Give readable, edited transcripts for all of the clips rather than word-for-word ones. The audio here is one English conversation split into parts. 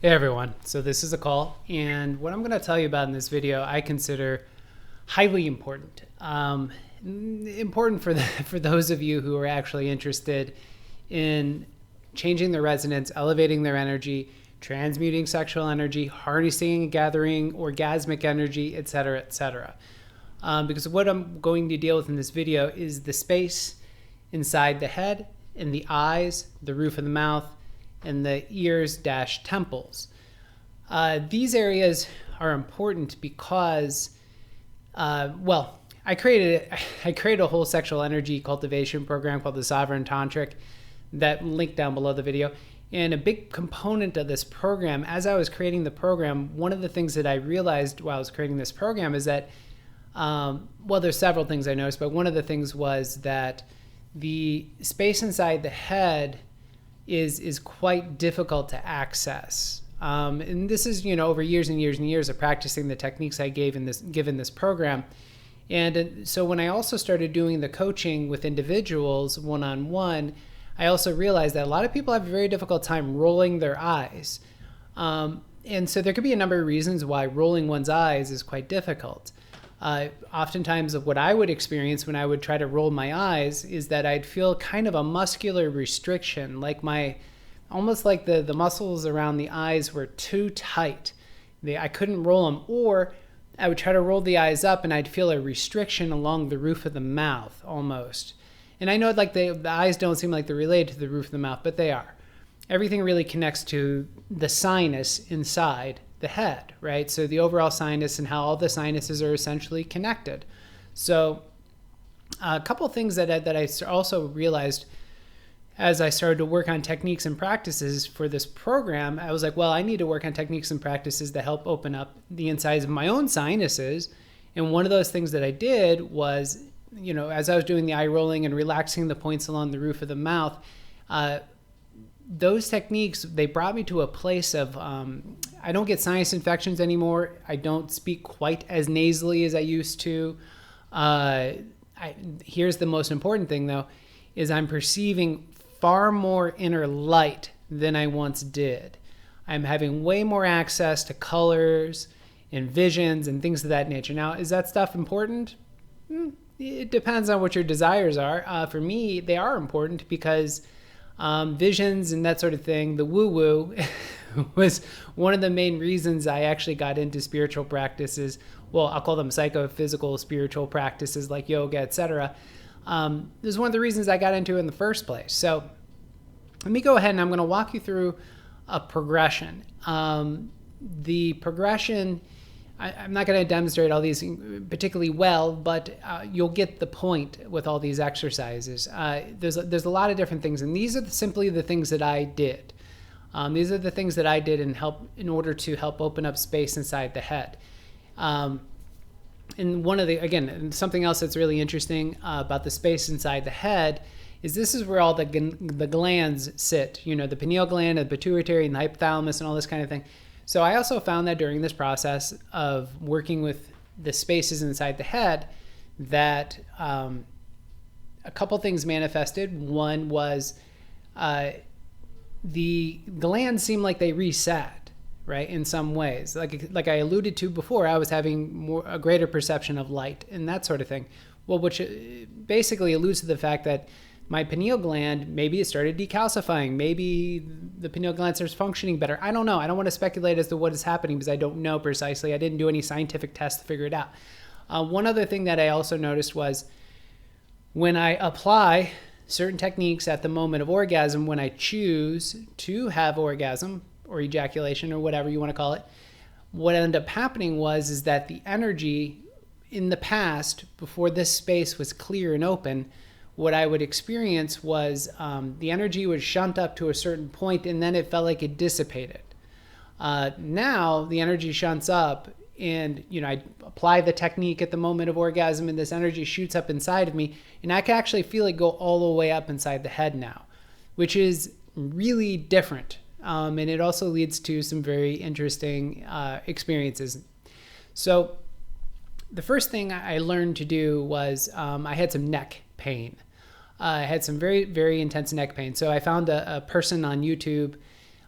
Hey everyone, so this is a call, and what I'm going to tell you about in this video I consider highly important. Important for those of you who are actually interested in changing their resonance, elevating their energy, transmuting sexual energy, harnessing and gathering orgasmic energy, etc., etc. Because what I'm going to deal with in this video is the space inside the head, in the eyes, the roof of the mouth, and the ears-temples. These areas are important because, I created a whole sexual energy cultivation program called the Sovereign Tantric that linked down below the video. And a big component of this program, as I was creating the program, one of the things that I realized while I was creating this program is that, there's several things I noticed, but one of the things was that the space inside the head is quite difficult to access. And this is, over years and years and years of practicing the techniques I given this program. And so when I also started doing the coaching with individuals one-on-one, I also realized that a lot of people have a very difficult time rolling their eyes. And so there could be a number of reasons why rolling one's eyes is quite difficult. Oftentimes what I would experience when I would try to roll my eyes is that I'd feel kind of a muscular restriction, almost like the muscles around the eyes were too tight. I couldn't roll them, or I would try to roll the eyes up and I'd feel a restriction along the roof of the mouth almost. And I know the eyes don't seem like they're related to the roof of the mouth, but they are. Everything really connects to the sinus inside the head, right? So the overall sinus and how all the sinuses are essentially connected. So a couple of things that I also realized as I started to work on techniques and practices for this program, I was like, I need to work on techniques and practices that help open up the insides of my own sinuses. And one of those things that I did was, as I was doing the eye rolling and relaxing the points along the roof of the mouth, those techniques, they brought me to a place of, I don't get sinus infections anymore. I don't speak quite as nasally as I used to. Here's the most important thing though, is I'm perceiving far more inner light than I once did. I'm having way more access to colors and visions and things of that nature. Now, is that stuff important? It depends on what your desires are. For me, they are important because visions and that sort of thing, the woo-woo was one of the main reasons I actually got into spiritual practices. Well, I'll call them psychophysical spiritual practices like yoga, etc. This is one of the reasons I got into it in the first place. So let me go ahead and I'm going to walk you through a progression. The progression, I'm not going to demonstrate all these particularly well, but you'll get the point with all these exercises. There's a lot of different things, and these are simply the things that I did. These are the things that I did in order to help open up space inside the head. And something else that's really interesting about the space inside the head is this is where all the glands sit, the pineal gland, the pituitary, and the hypothalamus, and all this kind of thing. So I also found that during this process of working with the spaces inside the head that a couple things manifested. One was the glands seemed like they reset, right, in some ways. Like I alluded to before, I was having a greater perception of light and that sort of thing. Well, which basically alludes to the fact that my pineal gland, maybe it started decalcifying. Maybe the pineal gland starts functioning better. I don't know. I don't want to speculate as to what is happening because I don't know precisely. I didn't do any scientific tests to figure it out. One other thing that I also noticed was when I apply certain techniques at the moment of orgasm, when I choose to have orgasm or ejaculation or whatever you want to call it, what ended up happening is that the energy in the past, before this space was clear and open, what I would experience was the energy would shunt up to a certain point and then it felt like it dissipated. Now the energy shunts up and, I apply the technique at the moment of orgasm and this energy shoots up inside of me and I can actually feel it go all the way up inside the head now, which is really different. And it also leads to some very interesting experiences. So the first thing I learned to do was I had some neck pain. I had some very, very intense neck pain. So I found a person on YouTube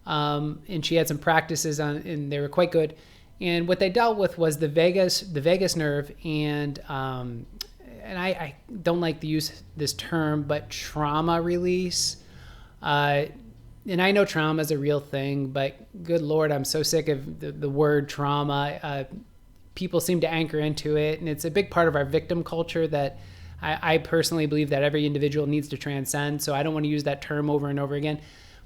and she had some practices on, and they were quite good. And what they dealt with was the vagus nerve, and I don't like to use this term, but trauma release. And I know trauma is a real thing, but good Lord, I'm so sick of the word trauma. People seem to anchor into it, and it's a big part of our victim culture that I personally believe that every individual needs to transcend. So I don't want to use that term over and over again.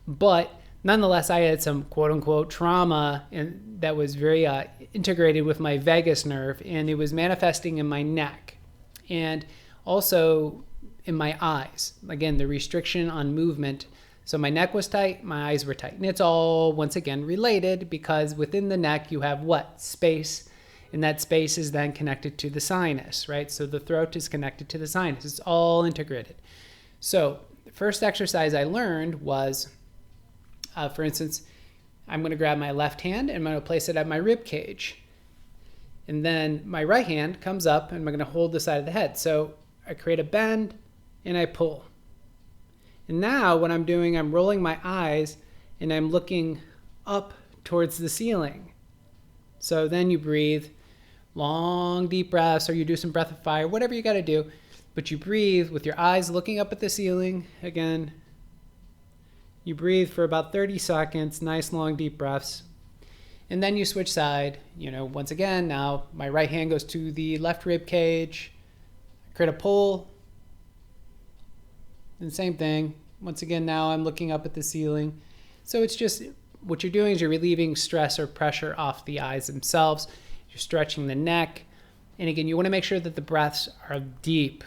But nonetheless, I had some quote unquote trauma and that was very integrated with my vagus nerve, and it was manifesting in my neck and also in my eyes. Again, the restriction on movement. So my neck was tight, my eyes were tight. And it's all, once again, related because within the neck you have what? Space. And that space is then connected to the sinus, right? So the throat is connected to the sinus. It's all integrated. So the first exercise I learned was, for instance, I'm going to grab my left hand and I'm going to place it at my rib cage. And then my right hand comes up and I'm going to hold the side of the head. So I create a bend and I pull. And now what I'm doing, I'm rolling my eyes and I'm looking up towards the ceiling. So then you breathe long, deep breaths, or you do some breath of fire, whatever you got to do. But you breathe with your eyes looking up at the ceiling. Again, you breathe for about 30 seconds, nice long, deep breaths. And then you switch side. Once again, now my right hand goes to the left rib cage. I create a pull. And same thing. Once again, now I'm looking up at the ceiling. So it's just, what you're doing is you're relieving stress or pressure off the eyes themselves. You're stretching the neck. And again, you want to make sure that the breaths are deep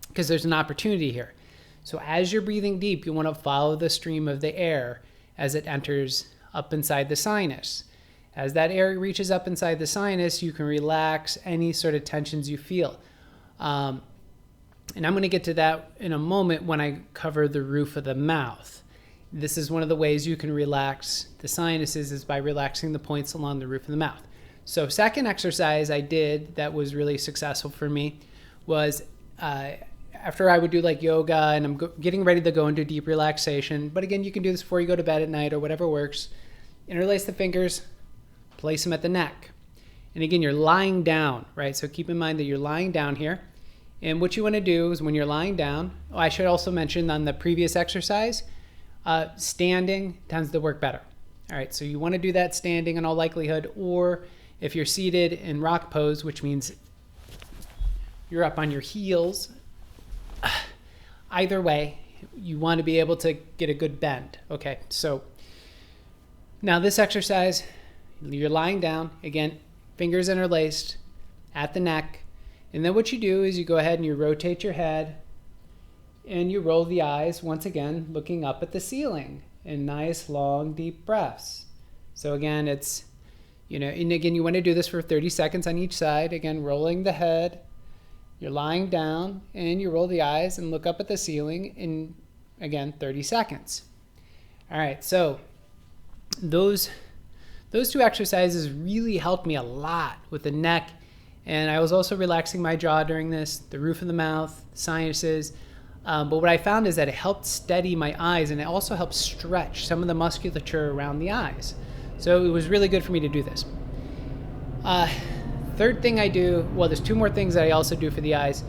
because there's an opportunity here. So as you're breathing deep, you want to follow the stream of the air as it enters up inside the sinus. As that air reaches up inside the sinus, you can relax any sort of tensions you feel. And I'm going to get to that in a moment when I cover the roof of the mouth. This is one of the ways you can relax the sinuses is by relaxing the points along the roof of the mouth. So second exercise I did that was really successful for me was after I would do like yoga and I'm getting ready to go into deep relaxation. But again, you can do this before you go to bed at night or whatever works. Interlace the fingers, place them at the neck. And again, you're lying down, right? So keep in mind that you're lying down here. And what you want to do is when you're lying down, I should also mention on the previous exercise, standing tends to work better. All right, so you want to do that standing in all likelihood, or if you're seated in rock pose, which means you're up on your heels, either way, you want to be able to get a good bend. Okay, so now this exercise, you're lying down, again, fingers interlaced at the neck. And then what you do is you go ahead and you rotate your head and you roll the eyes, once again, looking up at the ceiling in nice, long, deep breaths. So again, it's, and again, you want to do this for 30 seconds on each side. Again, rolling the head, you're lying down and you roll the eyes and look up at the ceiling in, again, 30 seconds. All right, so those two exercises really helped me a lot with the neck. And I was also relaxing my jaw during this, the roof of the mouth, sinuses. But what I found is that it helped steady my eyes and it also helped stretch some of the musculature around the eyes. So it was really good for me to do this. Third thing I do, well, there's two more things that I also do for the eyes,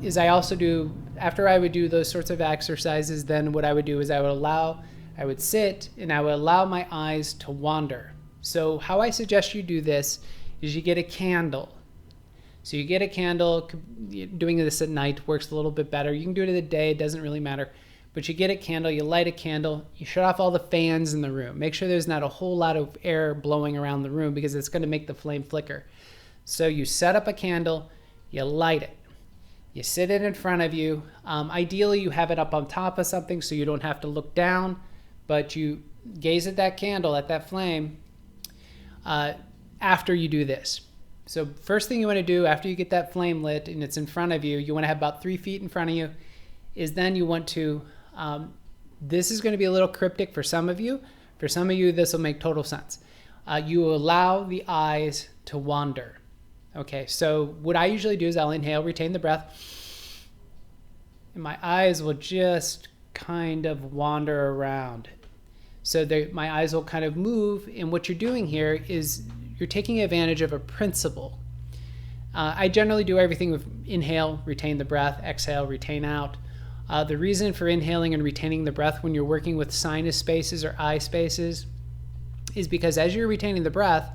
is I also do, after I would do those sorts of exercises, then what I would do is I would sit and I would allow my eyes to wander. So how I suggest you do this is you get a candle. So you get a candle. Doing this at night works a little bit better. You can do it in the day, it doesn't really matter. But you get a candle, you light a candle, you shut off all the fans in the room. Make sure there's not a whole lot of air blowing around the room because it's going to make the flame flicker. So you set up a candle, you light it. You sit it in front of you. Ideally, you have it up on top of something so you don't have to look down, but you gaze at that candle, at that flame, after you do this. So first thing you want to do after you get that flame lit and it's in front of you, you want to have about 3 feet in front of you, is then you want to, this is going to be a little cryptic for some of you. For some of you, this will make total sense. You allow the eyes to wander. Okay, so what I usually do is I'll inhale, retain the breath, and my eyes will just kind of wander around. So my eyes will kind of move, and what you're doing here is you're taking advantage of a principle. I generally do everything with inhale, retain the breath, exhale, retain out. The reason for inhaling and retaining the breath when you're working with sinus spaces or eye spaces is because as you're retaining the breath,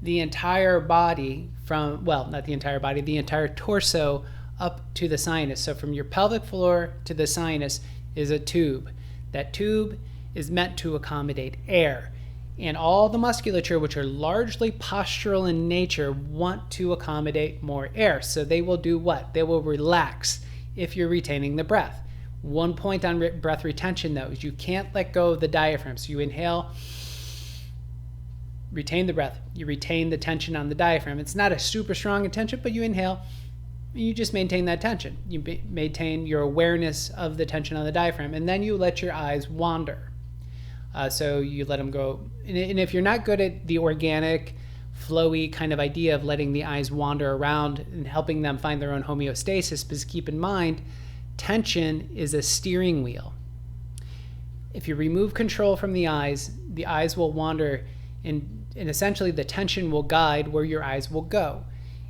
the entire body not the entire body, the entire torso up to the sinus. So from your pelvic floor to the sinus is a tube. That tube is meant to accommodate air. And all the musculature, which are largely postural in nature, want to accommodate more air. So they will do what? They will relax if you're retaining the breath. One point on breath retention, though, is you can't let go of the diaphragm. So you inhale, retain the breath. You retain the tension on the diaphragm. It's not a super strong tension, but you inhale, and you just maintain that tension. You maintain your awareness of the tension on the diaphragm, and then you let your eyes wander. So you let them go. And if you're not good at the organic, flowy kind of idea of letting the eyes wander around and helping them find their own homeostasis, because keep in mind, tension is a steering wheel. If you remove control from the eyes will wander, and essentially the tension will guide where your eyes will go.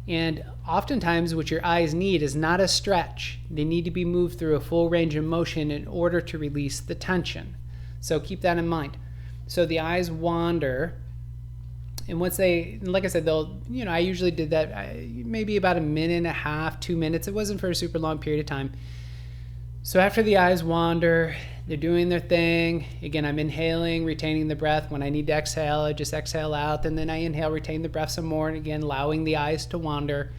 And oftentimes what your eyes need is not a stretch. They need to be moved through a full range of motion in order to release the tension. So keep that in mind. So the eyes wander, and once like I said, I usually did that maybe about a minute and a half, 2 minutes. It wasn't for a super long period of time. So after the eyes wander, they're doing their thing. Again, I'm inhaling, retaining the breath. When I need to exhale, I just exhale out, and then I inhale, retain the breath some more, and again, allowing the eyes to wander.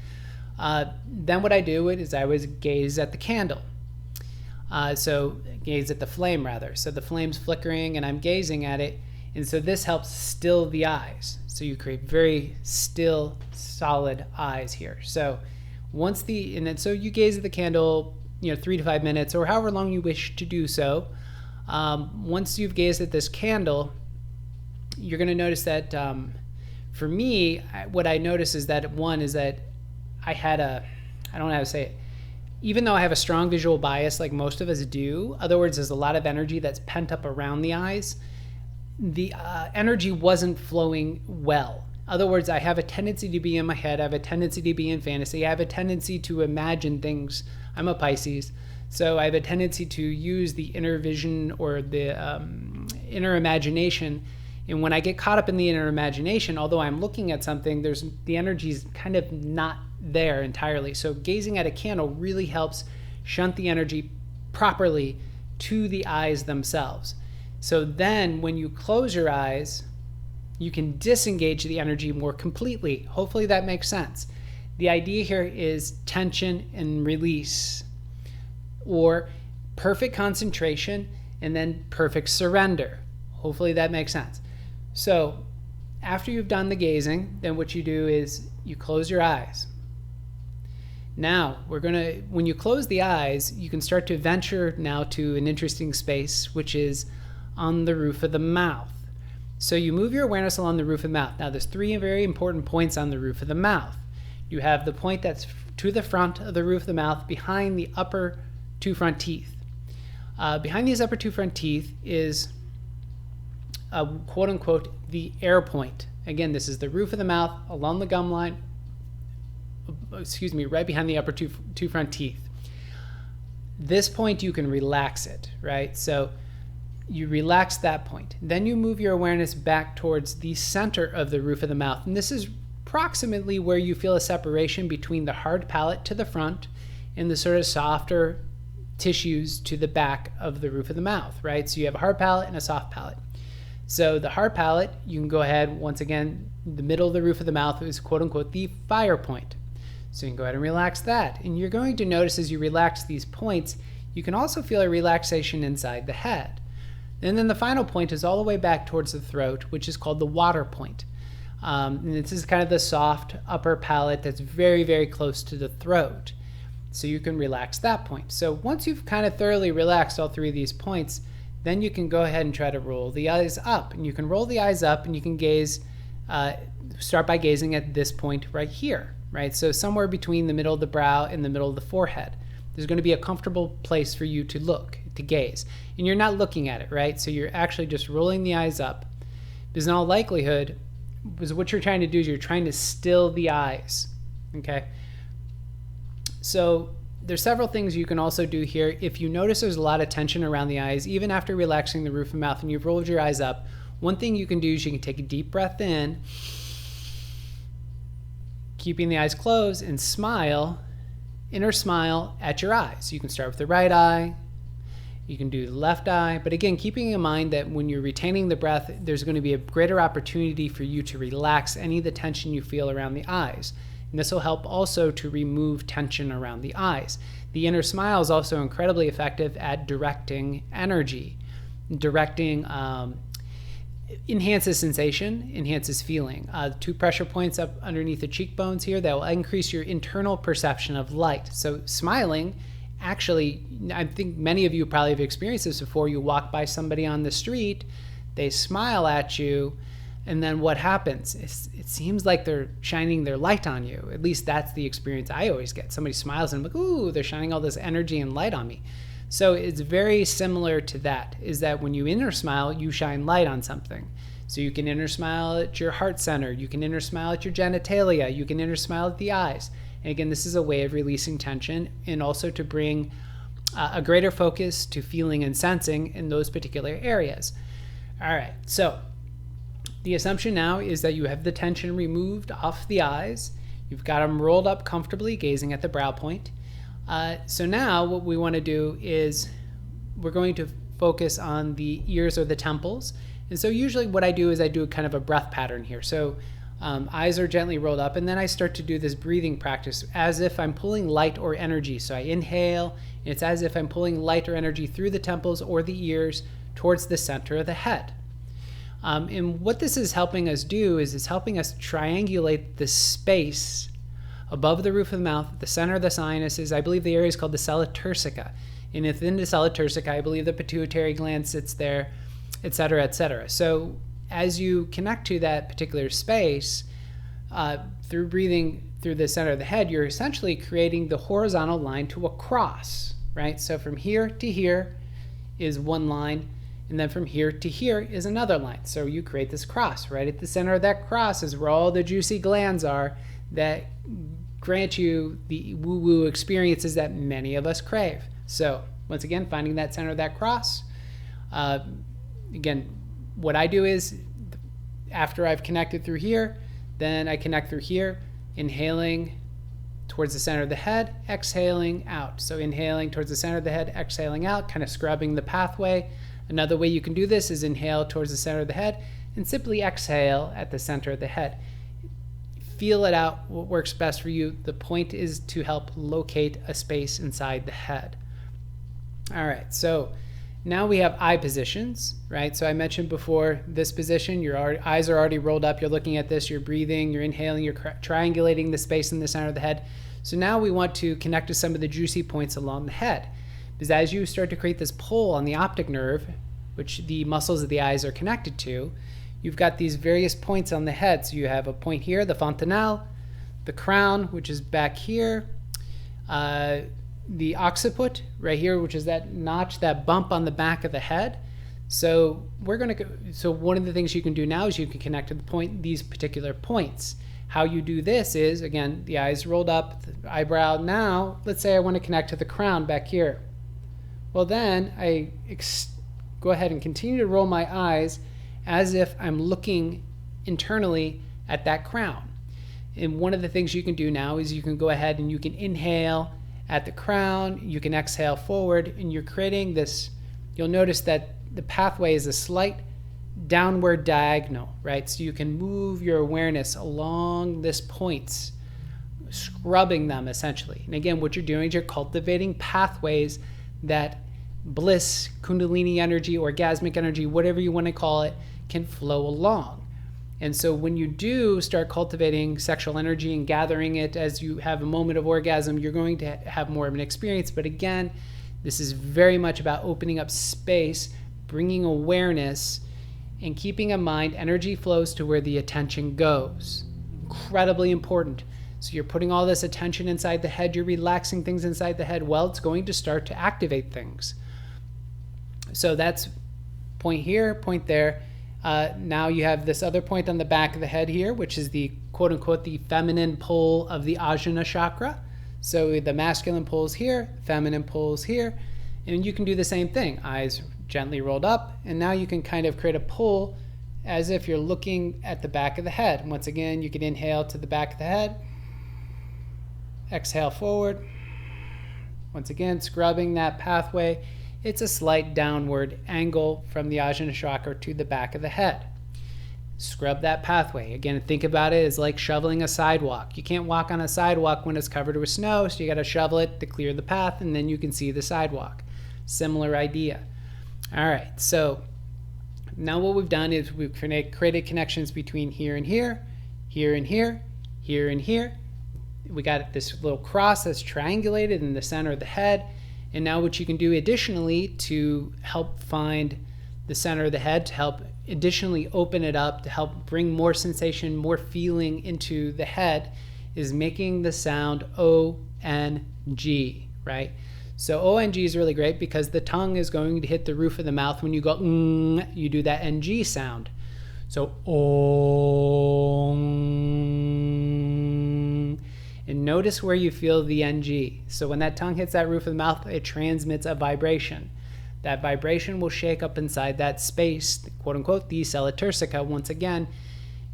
Then what I do is I always gaze at the candle. So gaze at the flame, rather. So the flame's flickering, and I'm gazing at it, and so this helps still the eyes. So you create very still, solid eyes here. So so you gaze at the candle, 3 to 5 minutes, or however long you wish to do so. Once you've gazed at this candle, you're going to notice that for me, what I notice is that I don't know how to say it, even though I have a strong visual bias like most of us do, in other words, there's a lot of energy that's pent up around the eyes, the energy wasn't flowing well. In other words, I have a tendency to be in my head, I have a tendency to be in fantasy, I have a tendency to imagine things. I'm a Pisces, so I have a tendency to use the inner vision or the inner imagination. And when I get caught up in the inner imagination, although I'm looking at something, the energy's kind of not there entirely. So gazing at a candle really helps shunt the energy properly to the eyes themselves. So then when you close your eyes, you can disengage the energy more completely. Hopefully that makes sense. The idea here is tension and release, or perfect concentration and then perfect surrender. Hopefully that makes sense. So after you've done the gazing, then what you do is you close your eyes. Now, when you close the eyes, you can start to venture now to an interesting space, which is on the roof of the mouth. So you move your awareness along the roof of the mouth. Now, there's 3 very important points on the roof of the mouth. You have the point that's to the front of the roof of the mouth, behind the upper 2 front teeth. Behind these upper 2 front teeth is quote unquote the air point. Again, this is the roof of the mouth along the gum line, right behind the upper two front teeth. This point, you can relax it, right? So you relax that point. Then you move your awareness back towards the center of the roof of the mouth. And this is approximately where you feel a separation between the hard palate to the front and the sort of softer tissues to the back of the roof of the mouth, right? So you have a hard palate and a soft palate. So the hard palate, you can go ahead, once again, the middle of the roof of the mouth is quote unquote the fire point. So you can go ahead and relax that. And you're going to notice as you relax these points, you can also feel a relaxation inside the head. And then the final point is all the way back towards the throat, which is called the water point. And this is kind of the soft upper palate that's very, very close to the throat. So you can relax that point. So once you've kind of thoroughly relaxed all 3 of these points, then you can go ahead and try to roll the eyes up. And you can roll the eyes up and you can start by gazing at this point right here, right? So somewhere between the middle of the brow and the middle of the forehead. There's going to be a comfortable place for you to look. to gaze. And you're not looking at it, right? So you're actually just rolling the eyes up. Because in all likelihood, because what you're trying to do is you're trying to still the eyes, okay? So there's several things you can also do here. If you notice there's a lot of tension around the eyes, even after relaxing the roof of the mouth and you've rolled your eyes up, one thing you can do is you can take a deep breath in, keeping the eyes closed, and smile, inner smile at your eyes. You can start with the right eye, you can do the left eye, but again, keeping in mind that when you're retaining the breath, there's going to be a greater opportunity for you to relax any of the tension you feel around the eyes. And this will help also to remove tension around the eyes. The inner smile is also incredibly effective at directing energy. Directing enhances sensation, enhances feeling. 2 pressure points up underneath the cheekbones here that will increase your internal perception of light. So smiling, actually, I think many of you probably have experienced this before. You walk by somebody on the street, they smile at you, and then what happens? It seems like they're shining their light on you. At least that's the experience I always get. Somebody smiles and I'm like, ooh, they're shining all this energy and light on me. So it's very similar to that, is that when you inner smile, you shine light on something. So you can inner smile at your heart center, you can inner smile at your genitalia, you can inner smile at the eyes. And again, this is a way of releasing tension and also to bring a greater focus to feeling and sensing in those particular areas. All right, so the assumption now is that you have the tension removed off the eyes. You've got them rolled up comfortably, gazing at the brow point. So now what we want to do is we're going to focus on the ears or the temples. And so usually what I do is I do kind of a breath pattern here. So eyes are gently rolled up, and then I start to do this breathing practice as if I'm pulling light or energy. So I inhale, and it's as if I'm pulling light or energy through the temples or the ears towards the center of the head. And what this is helping us do is it's helping us triangulate the space above the roof of the mouth, the center of the sinuses. I believe the area is called the sella turcica. And within the sella turcica, I believe the pituitary gland sits there, et cetera, et cetera. So as you connect to that particular space, through breathing through the center of the head, you're essentially creating the horizontal line to a cross, right? So from here to here is one line, and then from here to here is another line. So you create this cross. Right at the center of that cross is where all the juicy glands are that grant you the woo-woo experiences that many of us crave. So once again, finding that center of that cross. Again, what I do is after I've connected through here, then I connect through here, inhaling towards the center of the head, exhaling out. So inhaling towards the center of the head, exhaling out, kind of scrubbing the pathway. Another way you can do this is inhale towards the center of the head and simply exhale at the center of the head. Feel it out, what works best for you. The point is to help locate a space inside the head. All right, so now we have eye positions, right? So I mentioned before this position, your eyes are already rolled up. You're looking at this, you're breathing, you're inhaling, you're triangulating the space in the center of the head. So now we want to connect to some of the juicy points along the head. Because as you start to create this pull on the optic nerve, which the muscles of the eyes are connected to, you've got these various points on the head. So you have a point here, the fontanelle, the crown, which is back here, the occiput right here, which is that notch, that bump on the back of the head. So so one of the things you can do now is you can connect to these particular points. How you do this is, again, the eyes rolled up, the eyebrow. Now, let's say I want to connect to the crown back here. Well, then I go ahead and continue to roll my eyes as if I'm looking internally at that crown. And one of the things you can do now is you can go ahead and you can inhale at the crown, you can exhale forward, and you're creating this. You'll notice that the pathway is a slight downward diagonal, right? So you can move your awareness along this points, scrubbing them essentially. And again, what you're doing is you're cultivating pathways that bliss, kundalini energy, orgasmic energy, whatever you want to call it, can flow along. And so when you do start cultivating sexual energy and gathering it as you have a moment of orgasm, you're going to have more of an experience. But again, this is very much about opening up space, bringing awareness, and keeping in mind energy flows to where the attention goes. Incredibly important. So you're putting all this attention inside the head, you're relaxing things inside the head. Well, it's going to start to activate things. So that's point here, point there. Now you have this other point on the back of the head here, which is the quote unquote the feminine pole of the Ajna chakra. So the masculine pole's here, feminine pole's here, and you can do the same thing. Eyes gently rolled up, and now you can kind of create a pull as if you're looking at the back of the head. Once again, you can inhale to the back of the head, exhale forward. Once again, scrubbing that pathway. It's a slight downward angle from the Ajna chakra to the back of the head. Scrub that pathway. Again, think about it as like shoveling a sidewalk. You can't walk on a sidewalk when it's covered with snow, so you got to shovel it to clear the path, and then you can see the sidewalk. Similar idea. All right, so now what we've done is we've created connections between here and here, here and here, here and here. We got this little cross that's triangulated in the center of the head. And now what you can do additionally to help find the center of the head, to help additionally open it up, to help bring more sensation, more feeling into the head, is making the sound O-N-G, right? So O-N-G is really great because the tongue is going to hit the roof of the mouth. When you go, you do that N-G sound. So, Om. And notice where you feel the NG. So when that tongue hits that roof of the mouth, it transmits a vibration. That vibration will shake up inside that space, quote unquote, the sella turcica once again,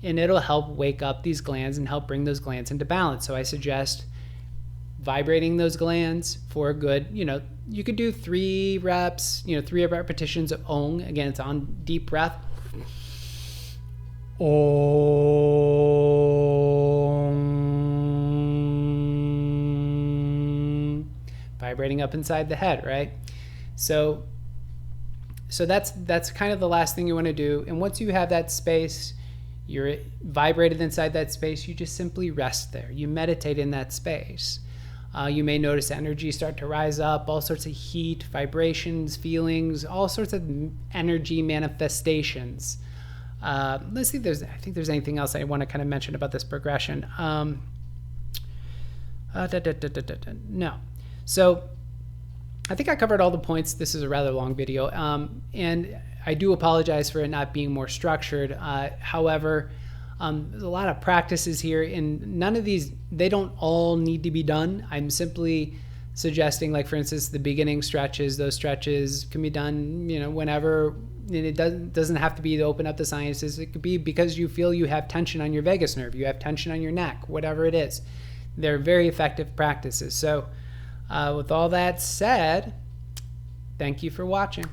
and it'll help wake up these glands and help bring those glands into balance. So I suggest vibrating those glands for a good, you could do 3 reps, 3 repetitions of Ong. Again, it's on deep breath. Om. Vibrating up inside the head, right? So that's kind of the last thing you want to do. And once you have that space, you're vibrated inside that space, you just simply rest there. You meditate in that space. You may notice energy start to rise up, all sorts of heat, vibrations, feelings, all sorts of energy manifestations. Let's see if I think there's anything else I want to kind of mention about this progression. No. So I think I covered all the points. This is a rather long video, and I do apologize for it not being more structured. However, there's a lot of practices here, and none of these, they don't all need to be done. I'm simply suggesting, like for instance, the beginning stretches. Those stretches can be done, whenever. And it doesn't have to be to open up the sinuses. It could be because you feel you have tension on your vagus nerve, you have tension on your neck, whatever it is. They're very effective practices. So with all that said, thank you for watching.